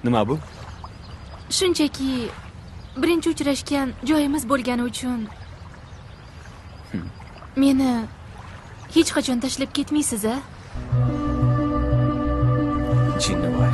Nima bu? Shunchaki birinchi uchrashgan joyimiz bo'lgani uchun meni hech qachon tashlab ketmaysiz-a? Jinnivoy.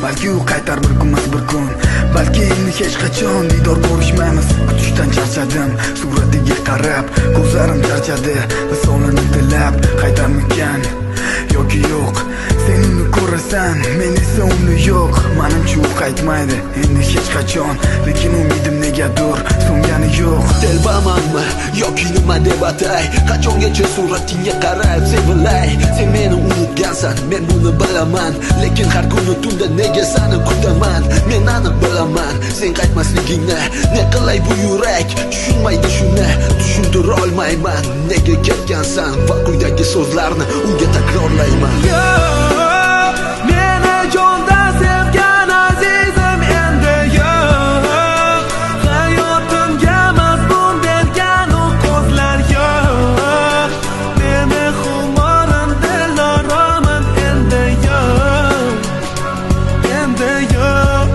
Balki u qaytar bir kunmas bir kun, balki endi hech qachon diydor ko'rishmaymiz. Kutishdan charchadim, suratiga qarab ko'zlarim charchadi. Misolini tilab qaytarmikan yoki yo'q? Sen uni ko'rasan, men esa uni yo'q. Menimcha u qaytmaydi endi hech qachon, lekin umidim negadir so'ngani yo'q. Telbamanmi yoki nima deb atay? Qachongacha suratingga qarab sevilay? Sen meni unutgansan, men buni bilaman, lekin har kuni tunda nega seni kutaman? Men aniq bilaman, sen qaytmasligingni. Ne qilay bu yurak tushunmaydi shuni, tushuntira olmayman. Nega ketgansan va quyidagi so'zlarni unga takrorlayman. Meni jondan sevgan azizim endi yo'q. Hayotimga mazmun bergan u ko'zlar yo'q. Meni xumorim diloraman endi yo'q. Endi yo'q.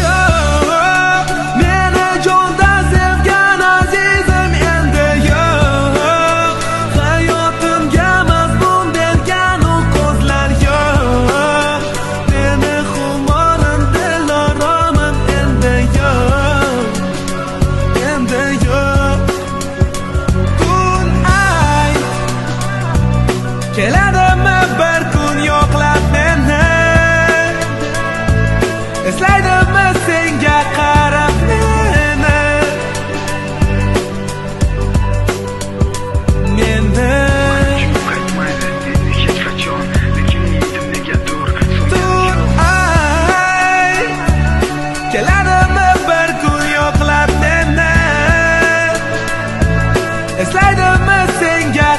Yo'q. Meni jondan sevgan azizim endi yo'q. Hayotimga mazmun bergan u ko'zlar yo'q. Meni xumorim diloraman endi yo'q. Endi yo'q. Kun ay keladimi bir kun yo'qlab meni? Eslaydimi senga qarab meni? Meni Qaytmaydi endi hech qachon, lekin umidim negadir Tun ay keladimi bir kun yo'qlab meni? Eslaydimi senga